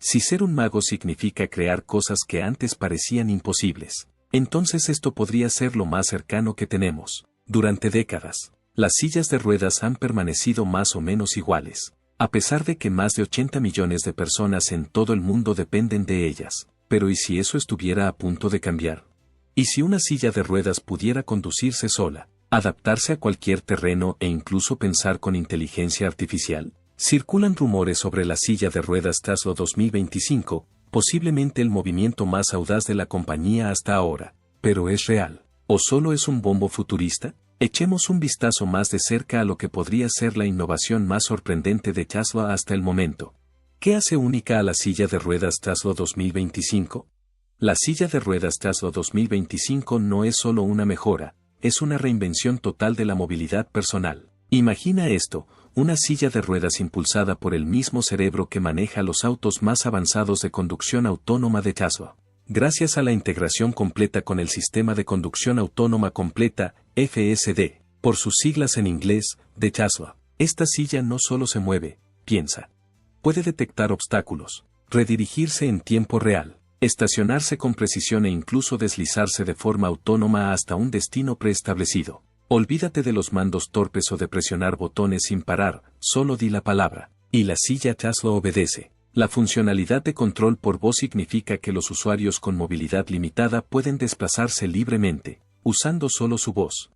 Si ser un mago significa crear cosas que antes parecían imposibles, entonces esto podría ser lo más cercano que tenemos. Durante décadas, las sillas de ruedas han permanecido más o menos iguales, a pesar de que más de 80 millones de personas en todo el mundo dependen de ellas. Pero ¿y si eso estuviera a punto de cambiar? ¿Y si una silla de ruedas pudiera conducirse sola, adaptarse a cualquier terreno e incluso pensar con inteligencia artificial? Circulan rumores sobre la silla de ruedas Tesla 2025, posiblemente el movimiento más audaz de la compañía hasta ahora. ¿Pero es real? ¿O solo es un bombo futurista? Echemos un vistazo más de cerca a lo que podría ser la innovación más sorprendente de Tesla hasta el momento. ¿Qué hace única a la silla de ruedas Tesla 2025? La silla de ruedas Tesla 2025 no es solo una mejora, es una reinvención total de la movilidad personal. Imagina esto, una silla de ruedas impulsada por el mismo cerebro que maneja los autos más avanzados de conducción autónoma de Tesla. Gracias a la integración completa con el Sistema de Conducción Autónoma Completa, FSD, por sus siglas en inglés, de Tesla, esta silla no solo se mueve, piensa. Puede detectar obstáculos, redirigirse en tiempo real, estacionarse con precisión e incluso deslizarse de forma autónoma hasta un destino preestablecido. Olvídate de los mandos torpes o de presionar botones sin parar, solo di la palabra, y la silla Tesla obedece. La funcionalidad de control por voz significa que los usuarios con movilidad limitada pueden desplazarse libremente, usando solo su voz.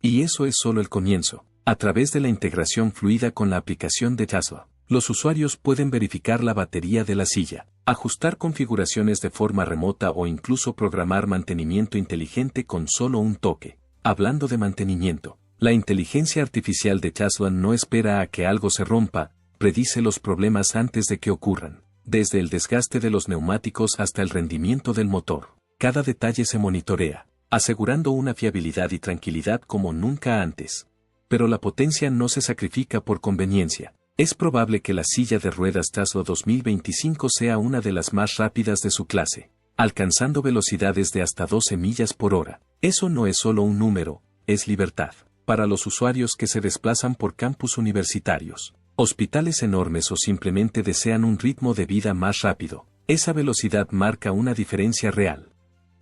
Y eso es solo el comienzo. A través de la integración fluida con la aplicación de Tesla, los usuarios pueden verificar la batería de la silla, ajustar configuraciones de forma remota o incluso programar mantenimiento inteligente con solo un toque. Hablando de mantenimiento, la inteligencia artificial de Tesla no espera a que algo se rompa, predice los problemas antes de que ocurran. Desde el desgaste de los neumáticos hasta el rendimiento del motor, cada detalle se monitorea, asegurando una fiabilidad y tranquilidad como nunca antes. Pero la potencia no se sacrifica por conveniencia. Es probable que la silla de ruedas Tesla 2025 sea una de las más rápidas de su clase, alcanzando velocidades de hasta 12 millas por hora. Eso no es solo un número, es libertad. Para los usuarios que se desplazan por campus universitarios, hospitales enormes o simplemente desean un ritmo de vida más rápido, esa velocidad marca una diferencia real.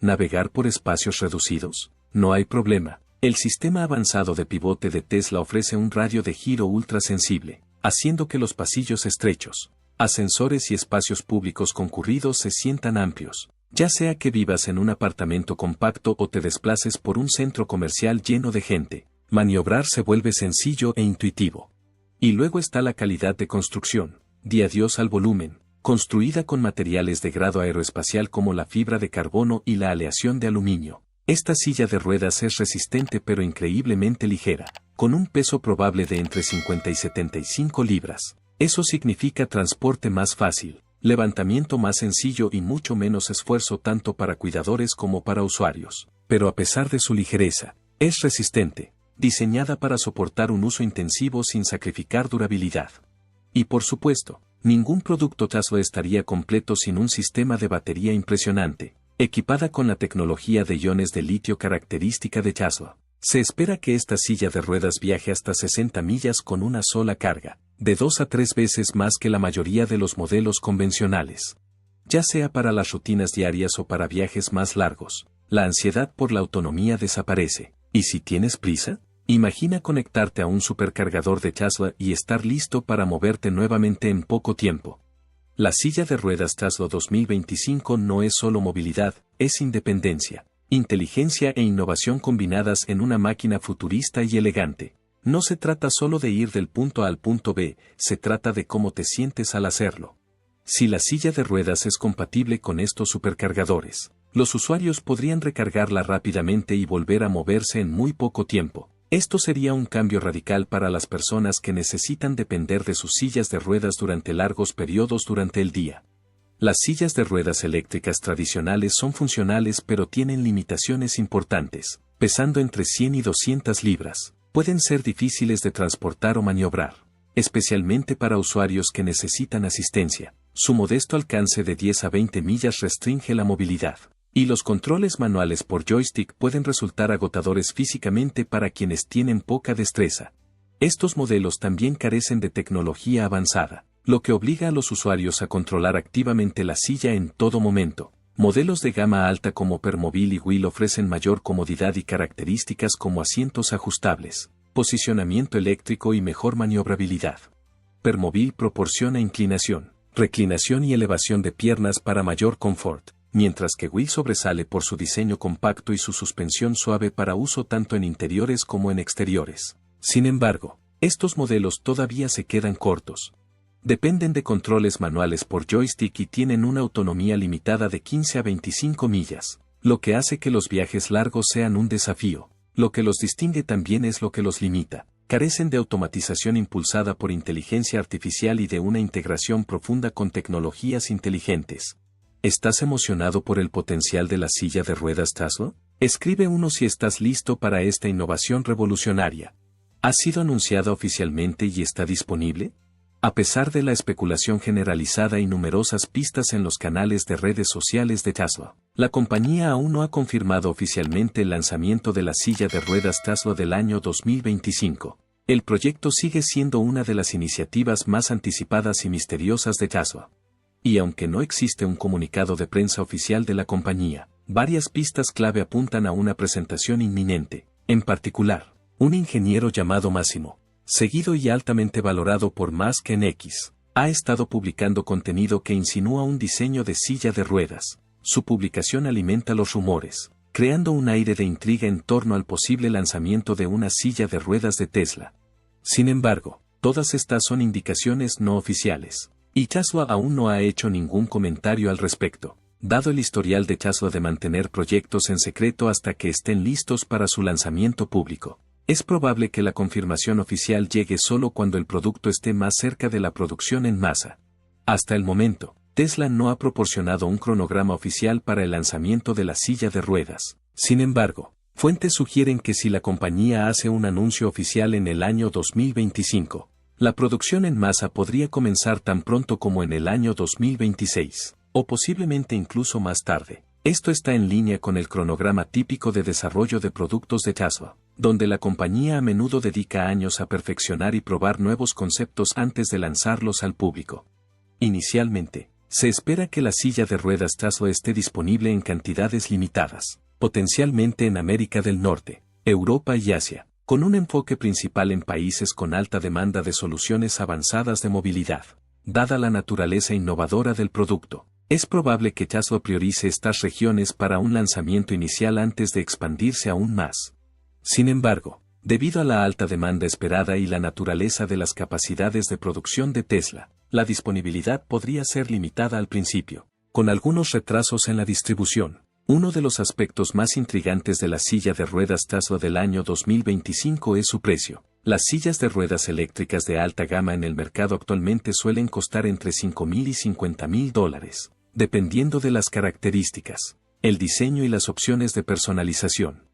¿Navegar por espacios reducidos? No hay problema. El sistema avanzado de pivote de Tesla ofrece un radio de giro ultra sensible, haciendo que los pasillos estrechos, ascensores y espacios públicos concurridos se sientan amplios. Ya sea que vivas en un apartamento compacto o te desplaces por un centro comercial lleno de gente, maniobrar se vuelve sencillo e intuitivo. Y luego está la calidad de construcción. Di adiós al volumen, construida con materiales de grado aeroespacial como la fibra de carbono y la aleación de aluminio. Esta silla de ruedas es resistente pero increíblemente ligera, con un peso probable de entre 50 y 75 libras. Eso significa transporte más fácil, levantamiento más sencillo y mucho menos esfuerzo tanto para cuidadores como para usuarios. Pero a pesar de su ligereza, es resistente, diseñada para soportar un uso intensivo sin sacrificar durabilidad. Y por supuesto, ningún producto Tesla estaría completo sin un sistema de batería impresionante, equipada con la tecnología de iones de litio característica de Tesla. Se espera que esta silla de ruedas viaje hasta 60 millas con una sola carga, de 2 a 3 veces más que la mayoría de los modelos convencionales. Ya sea para las rutinas diarias o para viajes más largos, la ansiedad por la autonomía desaparece. ¿Y si tienes prisa? Imagina conectarte a un supercargador de Tesla y estar listo para moverte nuevamente en poco tiempo. La silla de ruedas Tesla 2025 no es solo movilidad, es independencia, inteligencia e innovación combinadas en una máquina futurista y elegante. No se trata solo de ir del punto A al punto B, se trata de cómo te sientes al hacerlo. Si la silla de ruedas es compatible con estos supercargadores, los usuarios podrían recargarla rápidamente y volver a moverse en muy poco tiempo. Esto sería un cambio radical para las personas que necesitan depender de sus sillas de ruedas durante largos periodos durante el día. Las sillas de ruedas eléctricas tradicionales son funcionales pero tienen limitaciones importantes, pesando entre 100 y 200 libras. Pueden ser difíciles de transportar o maniobrar, especialmente para usuarios que necesitan asistencia. Su modesto alcance de 10 a 20 millas restringe la movilidad, y los controles manuales por joystick pueden resultar agotadores físicamente para quienes tienen poca destreza. Estos modelos también carecen de tecnología avanzada, lo que obliga a los usuarios a controlar activamente la silla en todo momento. Modelos de gama alta como Permobil y Wheel ofrecen mayor comodidad y características como asientos ajustables, posicionamiento eléctrico y mejor maniobrabilidad. Permobil proporciona inclinación, reclinación y elevación de piernas para mayor confort, mientras que Wheel sobresale por su diseño compacto y su suspensión suave para uso tanto en interiores como en exteriores. Sin embargo, estos modelos todavía se quedan cortos. Dependen de controles manuales por joystick y tienen una autonomía limitada de 15 a 25 millas, lo que hace que los viajes largos sean un desafío. Lo que los distingue también es lo que los limita. Carecen de automatización impulsada por inteligencia artificial y de una integración profunda con tecnologías inteligentes. ¿Estás emocionado por el potencial de la silla de ruedas Tesla? Escribe uno si estás listo para esta innovación revolucionaria. ¿Ha sido anunciada oficialmente y está disponible? A pesar de la especulación generalizada y numerosas pistas en los canales de redes sociales de Tesla, la compañía aún no ha confirmado oficialmente el lanzamiento de la silla de ruedas Tesla del año 2025. El proyecto sigue siendo una de las iniciativas más anticipadas y misteriosas de Tesla. Y aunque no existe un comunicado de prensa oficial de la compañía, varias pistas clave apuntan a una presentación inminente. En particular, un ingeniero llamado Massimo, seguido y altamente valorado por Musk en X, ha estado publicando contenido que insinúa un diseño de silla de ruedas. Su publicación alimenta los rumores, creando un aire de intriga en torno al posible lanzamiento de una silla de ruedas de Tesla. Sin embargo, todas estas son indicaciones no oficiales, y Tesla aún no ha hecho ningún comentario al respecto, dado el historial de Tesla de mantener proyectos en secreto hasta que estén listos para su lanzamiento público. Es probable que la confirmación oficial llegue solo cuando el producto esté más cerca de la producción en masa. Hasta el momento, Tesla no ha proporcionado un cronograma oficial para el lanzamiento de la silla de ruedas. Sin embargo, fuentes sugieren que si la compañía hace un anuncio oficial en el año 2025, la producción en masa podría comenzar tan pronto como en el año 2026, o posiblemente incluso más tarde. Esto está en línea con el cronograma típico de desarrollo de productos de Tesla, donde la compañía a menudo dedica años a perfeccionar y probar nuevos conceptos antes de lanzarlos al público. Inicialmente, se espera que la silla de ruedas Tesla esté disponible en cantidades limitadas, potencialmente en América del Norte, Europa y Asia, con un enfoque principal en países con alta demanda de soluciones avanzadas de movilidad. Dada la naturaleza innovadora del producto, es probable que Tesla priorice estas regiones para un lanzamiento inicial antes de expandirse aún más. Sin embargo, debido a la alta demanda esperada y la naturaleza de las capacidades de producción de Tesla, la disponibilidad podría ser limitada al principio, con algunos retrasos en la distribución. Uno de los aspectos más intrigantes de la silla de ruedas Tesla del año 2025 es su precio. Las sillas de ruedas eléctricas de alta gama en el mercado actualmente suelen costar entre $5,000 y $50,000, dependiendo de las características, el diseño y las opciones de personalización.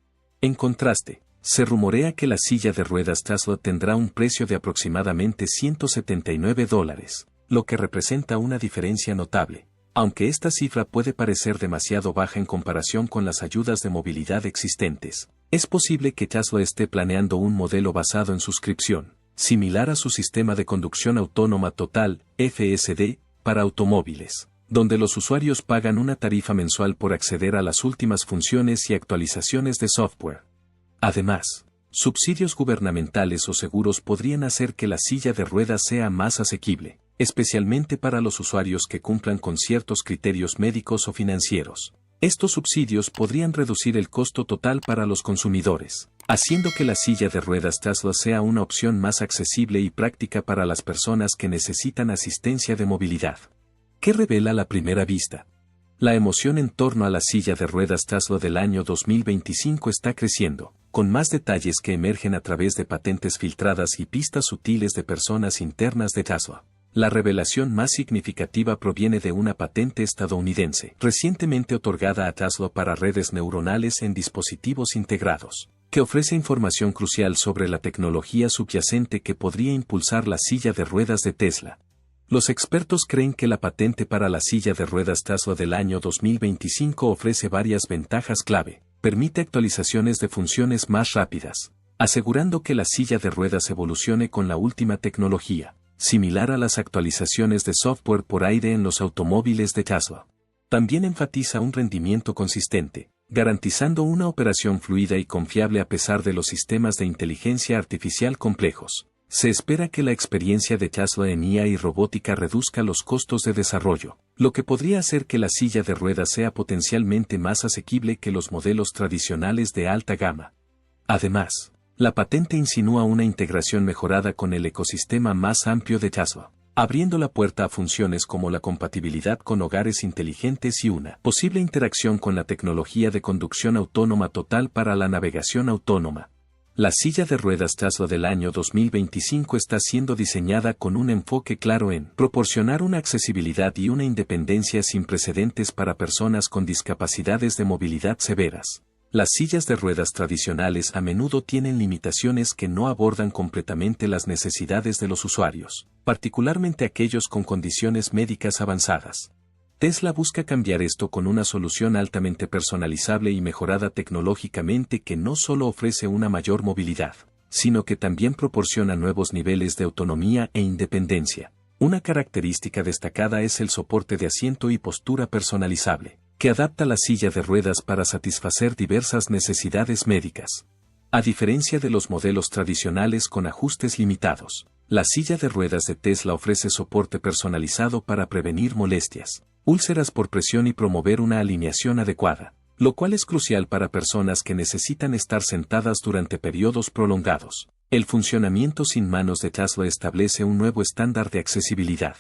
En contraste, se rumorea que la silla de ruedas Tesla tendrá un precio de aproximadamente $179, lo que representa una diferencia notable. Aunque esta cifra puede parecer demasiado baja en comparación con las ayudas de movilidad existentes, es posible que Tesla esté planeando un modelo basado en suscripción, similar a su sistema de conducción autónoma total, FSD, para automóviles, donde los usuarios pagan una tarifa mensual por acceder a las últimas funciones y actualizaciones de software. Además, subsidios gubernamentales o seguros podrían hacer que la silla de ruedas sea más asequible, especialmente para los usuarios que cumplan con ciertos criterios médicos o financieros. Estos subsidios podrían reducir el costo total para los consumidores, haciendo que la silla de ruedas Tesla sea una opción más accesible y práctica para las personas que necesitan asistencia de movilidad. ¿Qué revela la primera vista? La emoción en torno a la silla de ruedas Tesla del año 2025 está creciendo, con más detalles que emergen a través de patentes filtradas y pistas sutiles de personas internas de Tesla. La revelación más significativa proviene de una patente estadounidense recientemente otorgada a Tesla para redes neuronales en dispositivos integrados, que ofrece información crucial sobre la tecnología subyacente que podría impulsar la silla de ruedas de Tesla. Los expertos creen que la patente para la silla de ruedas Tesla del año 2025 ofrece varias ventajas clave. Permite actualizaciones de funciones más rápidas, asegurando que la silla de ruedas evolucione con la última tecnología. similar a las actualizaciones de software por aire en los automóviles de Tesla. También enfatiza un rendimiento consistente, garantizando una operación fluida y confiable a pesar de los sistemas de inteligencia artificial complejos. Se espera que la experiencia de Tesla en IA y robótica reduzca los costos de desarrollo, lo que podría hacer que la silla de ruedas sea potencialmente más asequible que los modelos tradicionales de alta gama. Además, la patente insinúa una integración mejorada con el ecosistema más amplio de Tesla, abriendo la puerta a funciones como la compatibilidad con hogares inteligentes y una posible interacción con la tecnología de conducción autónoma total para la navegación autónoma. La silla de ruedas Tesla del año 2025 está siendo diseñada con un enfoque claro en proporcionar una accesibilidad y una independencia sin precedentes para personas con discapacidades de movilidad severas. Las sillas de ruedas tradicionales a menudo tienen limitaciones que no abordan completamente las necesidades de los usuarios, particularmente aquellos con condiciones médicas avanzadas. Tesla busca cambiar esto con una solución altamente personalizable y mejorada tecnológicamente que no solo ofrece una mayor movilidad, sino que también proporciona nuevos niveles de autonomía e independencia. Una característica destacada es el soporte de asiento y postura personalizable, que adapta la silla de ruedas para satisfacer diversas necesidades médicas. A diferencia de los modelos tradicionales con ajustes limitados, la silla de ruedas de Tesla ofrece soporte personalizado para prevenir molestias, úlceras por presión y promover una alineación adecuada, lo cual es crucial para personas que necesitan estar sentadas durante periodos prolongados. El funcionamiento sin manos de Tesla establece un nuevo estándar de accesibilidad.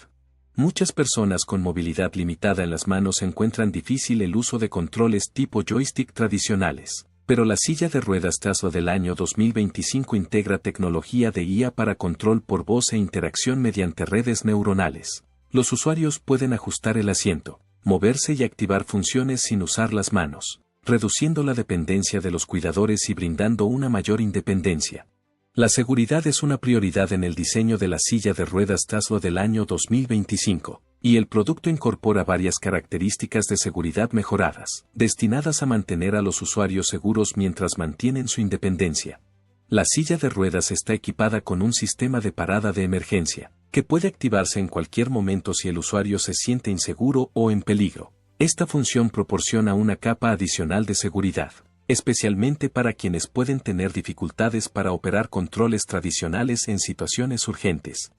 Muchas personas con movilidad limitada en las manos encuentran difícil el uso de controles tipo joystick tradicionales, pero la silla de ruedas Tesla del año 2025 integra tecnología de IA para control por voz e interacción mediante redes neuronales. Los usuarios pueden ajustar el asiento, moverse y activar funciones sin usar las manos, reduciendo la dependencia de los cuidadores y brindando una mayor independencia. La seguridad es una prioridad en el diseño de la silla de ruedas Tesla del año 2025, y el producto incorpora varias características de seguridad mejoradas, destinadas a mantener a los usuarios seguros mientras mantienen su independencia. La silla de ruedas está equipada con un sistema de parada de emergencia, que puede activarse en cualquier momento si el usuario se siente inseguro o en peligro. Esta función proporciona una capa adicional de seguridad, especialmente para quienes pueden tener dificultades para operar controles tradicionales en situaciones urgentes.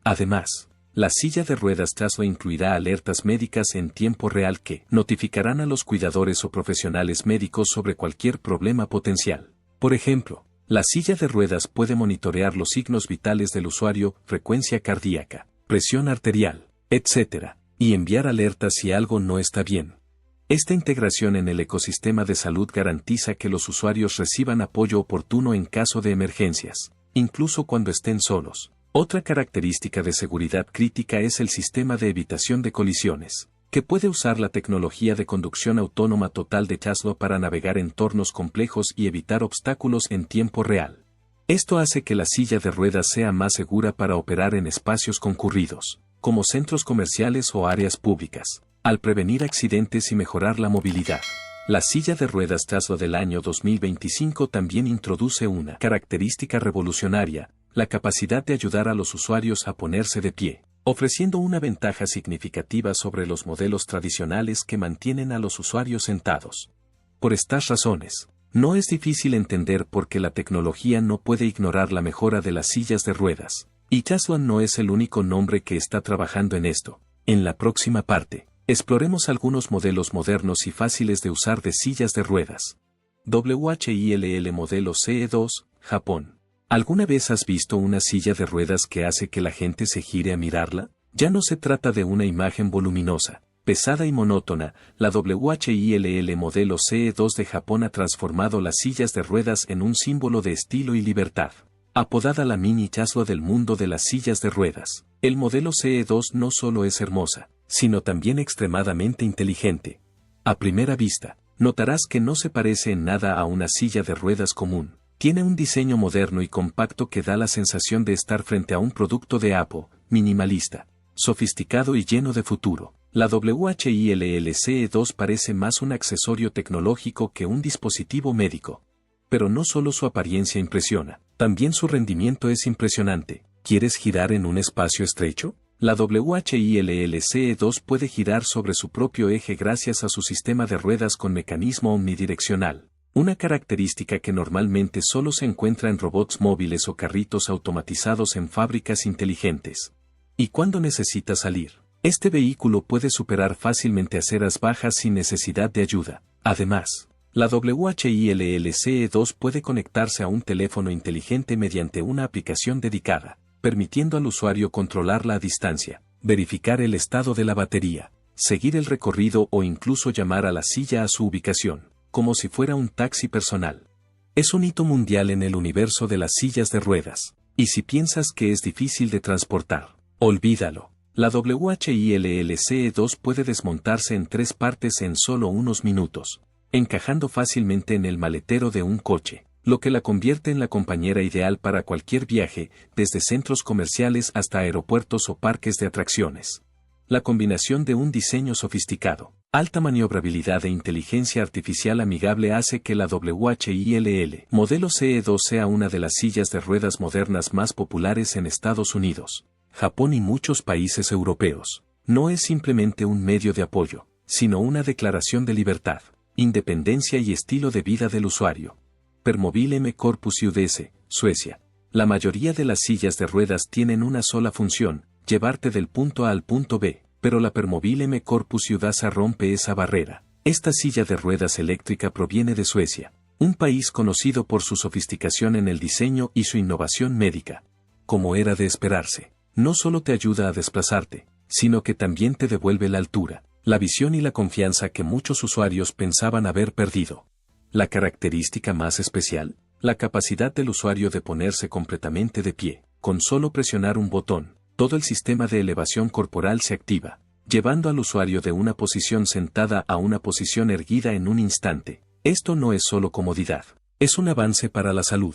Además, la silla de ruedas Tesla incluirá alertas médicas en tiempo real que notificarán a los cuidadores o profesionales médicos sobre cualquier problema potencial. Por ejemplo, la silla de ruedas puede monitorear los signos vitales del usuario, frecuencia cardíaca, presión arterial, etc., y enviar alertas si algo no está bien. Esta integración en el ecosistema de salud garantiza que los usuarios reciban apoyo oportuno en caso de emergencias, incluso cuando estén solos. Otra característica de seguridad crítica es el sistema de evitación de colisiones, que puede usar la tecnología de conducción autónoma total de Tesla para navegar entornos complejos y evitar obstáculos en tiempo real. Esto hace que la silla de ruedas sea más segura para operar en espacios concurridos, como centros comerciales o áreas públicas, al prevenir accidentes y mejorar la movilidad. La silla de ruedas Tesla del año 2025 también introduce una característica revolucionaria, la capacidad de ayudar a los usuarios a ponerse de pie, ofreciendo una ventaja significativa sobre los modelos tradicionales que mantienen a los usuarios sentados. Por estas razones, no es difícil entender por qué la tecnología no puede ignorar la mejora de las sillas de ruedas, y Tesla no es el único nombre que está trabajando en esto. En la próxima parte, exploremos algunos modelos modernos y fáciles de usar de sillas de ruedas. WHILL modelo CE2, Japón. ¿Alguna vez has visto una silla de ruedas que hace que la gente se gire a mirarla? Ya no se trata de una imagen voluminosa, pesada y monótona. La WHILL modelo CE2 de Japón ha transformado las sillas de ruedas en un símbolo de estilo y libertad. Apodada la mini Tesla del mundo de las sillas de ruedas, el modelo CE2 no solo es hermosa, sino también extremadamente inteligente. A primera vista, notarás que no se parece en nada a una silla de ruedas común. Tiene un diseño moderno y compacto que da la sensación de estar frente a un producto de Apple, minimalista, sofisticado y lleno de futuro. La WHILL CE2 parece más un accesorio tecnológico que un dispositivo médico. Pero no solo su apariencia impresiona, también su rendimiento es impresionante. ¿Quieres girar en un espacio estrecho? La WHILLCE2 puede girar sobre su propio eje gracias a su sistema de ruedas con mecanismo omnidireccional, una característica que normalmente solo se encuentra en robots móviles o carritos automatizados en fábricas inteligentes. ¿Y cuándo necesita salir? Este vehículo puede superar fácilmente aceras bajas sin necesidad de ayuda. Además, la WHILLCE2 puede conectarse a un teléfono inteligente mediante una aplicación dedicada, permitiendo al usuario controlarla a distancia, verificar el estado de la batería, seguir el recorrido o incluso llamar a la silla a su ubicación, como si fuera un taxi personal. Es un hito mundial en el universo de las sillas de ruedas, y si piensas que es difícil de transportar, olvídalo. La WHILLCE2 puede desmontarse en 3 partes en solo unos minutos, encajando fácilmente en el maletero de un coche, lo que la convierte en la compañera ideal para cualquier viaje, desde centros comerciales hasta aeropuertos o parques de atracciones. La combinación de un diseño sofisticado, alta maniobrabilidad e inteligencia artificial amigable hace que la WHILL modelo CE2 sea una de las sillas de ruedas modernas más populares en Estados Unidos, Japón y muchos países europeos. No es simplemente un medio de apoyo, sino una declaración de libertad, independencia y estilo de vida del usuario. Permobil M Corpus UDS, Suecia. La mayoría de las sillas de ruedas tienen una sola función, llevarte del punto A al punto B, pero la Permobil M Corpus UDASA rompe esa barrera. Esta silla de ruedas eléctrica proviene de Suecia, un país conocido por su sofisticación en el diseño y su innovación médica. Como era de esperarse, no solo te ayuda a desplazarte, sino que también te devuelve la altura, la visión y la confianza que muchos usuarios pensaban haber perdido. La característica más especial, la capacidad del usuario de ponerse completamente de pie, con solo presionar un botón, todo el sistema de elevación corporal se activa, llevando al usuario de una posición sentada a una posición erguida en un instante. Esto no es solo comodidad, es un avance para la salud.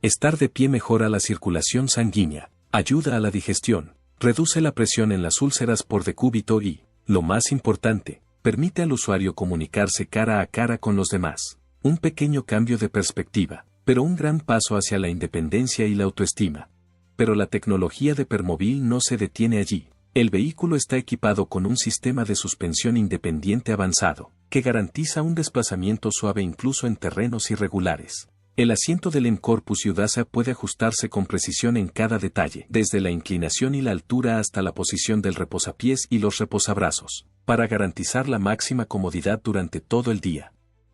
Estar de pie mejora la circulación sanguínea, ayuda a la digestión, reduce la presión en las úlceras por decúbito y, lo más importante, permite al usuario comunicarse cara a cara con los demás. Un pequeño cambio de perspectiva, pero un gran paso hacia la independencia y la autoestima. Pero la tecnología de Permobil no se detiene allí. El vehículo está equipado con un sistema de suspensión independiente avanzado, que garantiza un desplazamiento suave incluso en terrenos irregulares. El asiento del M Corpus UDASA puede ajustarse con precisión en cada detalle, desde la inclinación y la altura hasta la posición del reposapiés y los reposabrazos, para garantizar la máxima comodidad durante todo el día.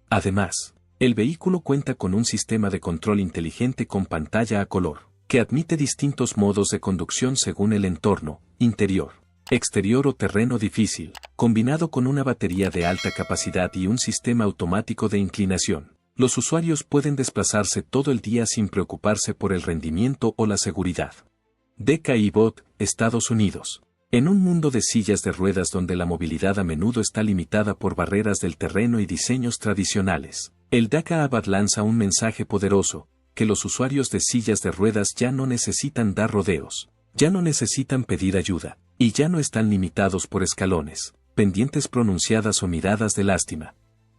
Además, el vehículo cuenta con un sistema de control inteligente con pantalla a color, que admite distintos modos de conducción según el entorno, interior, exterior o terreno difícil, combinado con una batería de alta capacidad y un sistema automático de inclinación. Los usuarios pueden desplazarse todo el día sin preocuparse por el rendimiento o la seguridad. DKI Bot, Estados Unidos. En un mundo de sillas de ruedas donde la movilidad a menudo está limitada por barreras del terreno y diseños tradicionales, el DKI Bot lanza un mensaje poderoso, que los usuarios de sillas de ruedas ya no necesitan dar rodeos, ya no necesitan pedir ayuda, y ya no están limitados por escalones, pendientes pronunciadas o miradas de lástima.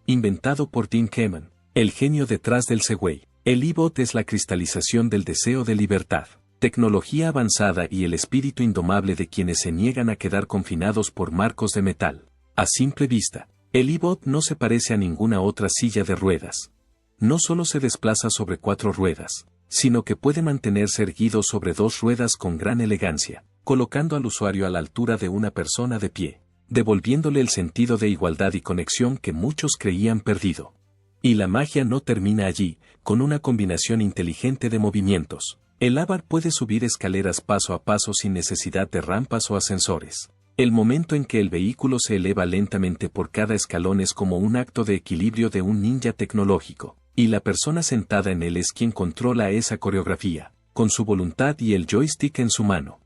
Inventado por Tim Keman, el genio detrás del Segway, el e-bot es la cristalización del deseo de libertad, tecnología avanzada y el espíritu indomable de quienes se niegan a quedar confinados por marcos de metal. A simple vista, el e-bot no se parece a ninguna otra silla de ruedas. No solo se desplaza sobre 4 ruedas, sino que puede mantenerse erguido sobre 2 ruedas con gran elegancia, colocando al usuario a la altura de una persona de pie, devolviéndole el sentido de igualdad y conexión que muchos creían perdido. Y la magia no termina allí. Con una combinación inteligente de movimientos, el Abarth puede subir escaleras paso a paso sin necesidad de rampas o ascensores. El momento en que el vehículo se eleva lentamente por cada escalón es como un acto de equilibrio de un ninja tecnológico, y la persona sentada en él es quien controla esa coreografía, con su voluntad y el joystick en su mano.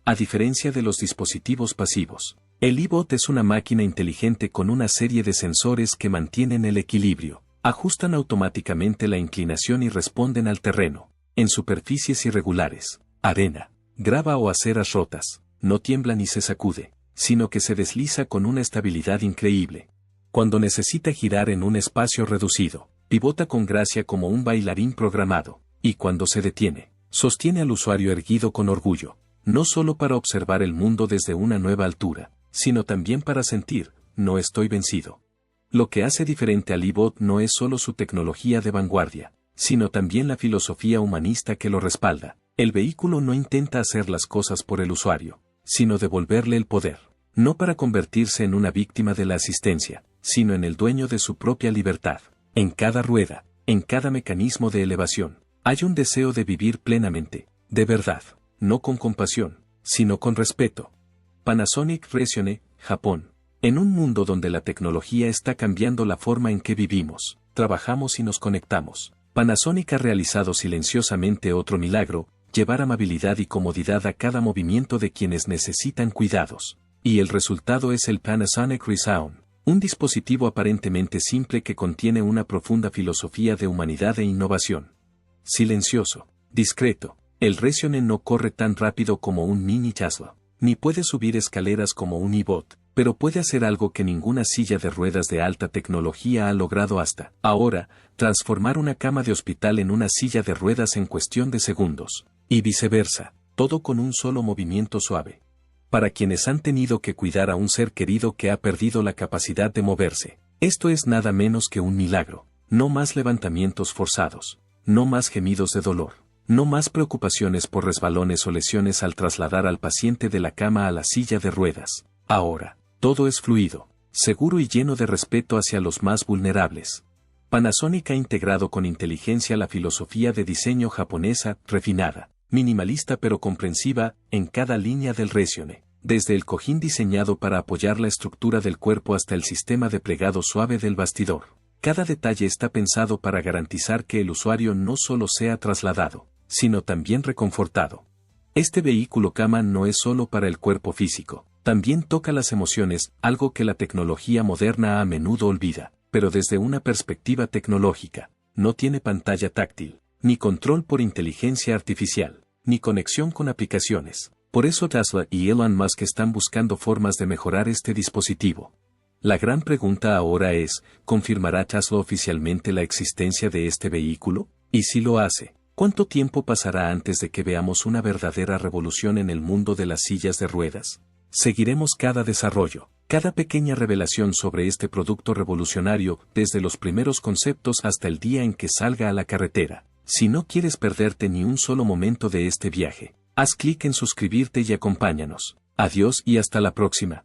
A diferencia de los dispositivos pasivos, el e-bot es una máquina inteligente con una serie de sensores que mantienen el equilibrio, ajustan automáticamente la inclinación y responden al terreno. En superficies irregulares, arena, grava o aceras rotas, no tiembla ni se sacude, sino que se desliza con una estabilidad increíble. Cuando necesita girar en un espacio reducido, pivota con gracia como un bailarín programado, y cuando se detiene, Sostiene al usuario erguido con orgullo, no solo para observar el mundo desde una nueva altura, sino también para sentir, no estoy vencido. Lo que hace diferente al iBot no es solo su tecnología de vanguardia, sino también la filosofía humanista que lo respalda. El vehículo no intenta hacer las cosas por el usuario, sino devolverle el poder, no para convertirse en una víctima de la asistencia, sino en el dueño de su propia libertad. En cada rueda, en cada mecanismo de elevación, hay un deseo de vivir plenamente, de verdad, no con compasión, sino con respeto. Panasonic Recione, Japón. En un mundo donde la tecnología está cambiando la forma en que vivimos, trabajamos y nos conectamos, Panasonic ha realizado silenciosamente otro milagro: llevar amabilidad y comodidad a cada movimiento de quienes necesitan cuidados. Y el resultado es el Panasonic Resound, un dispositivo aparentemente simple que contiene una profunda filosofía de humanidad e innovación. Silencioso, discreto, el Recione no corre tan rápido como un mini Tesla, ni puede subir escaleras como un iBot, pero puede hacer algo que ninguna silla de ruedas de alta tecnología ha logrado hasta ahora: transformar una cama de hospital en una silla de ruedas en cuestión de segundos, y viceversa, todo con un solo movimiento suave. Para quienes han tenido que cuidar a un ser querido que ha perdido la capacidad de moverse, esto es nada menos que un milagro. No más levantamientos forzados, no más gemidos de dolor, no más preocupaciones por resbalones o lesiones al trasladar al paciente de la cama a la silla de ruedas. Ahora, todo es fluido, seguro y lleno de respeto hacia los más vulnerables. Panasonic ha integrado con inteligencia la filosofía de diseño japonesa, refinada, minimalista pero comprensiva, en cada línea del Recione, desde el cojín diseñado para apoyar la estructura del cuerpo hasta el sistema de plegado suave del bastidor. Cada detalle está pensado para garantizar que el usuario no solo sea trasladado, sino también reconfortado. Este vehículo cama no es solo para el cuerpo físico, también toca las emociones, algo que la tecnología moderna a menudo olvida, pero desde una perspectiva tecnológica. No tiene pantalla táctil, ni control por inteligencia artificial, ni conexión con aplicaciones. Por eso Tesla y Elon Musk están buscando formas de mejorar este dispositivo. La gran pregunta ahora es: ¿confirmará Tesla oficialmente la existencia de este vehículo? Y si lo hace, ¿cuánto tiempo pasará antes de que veamos una verdadera revolución en el mundo de las sillas de ruedas? Seguiremos cada desarrollo, cada pequeña revelación sobre este producto revolucionario, desde los primeros conceptos hasta el día en que salga a la carretera. Si no quieres perderte ni un solo momento de este viaje, haz clic en suscribirte y acompáñanos. Adiós y hasta la próxima.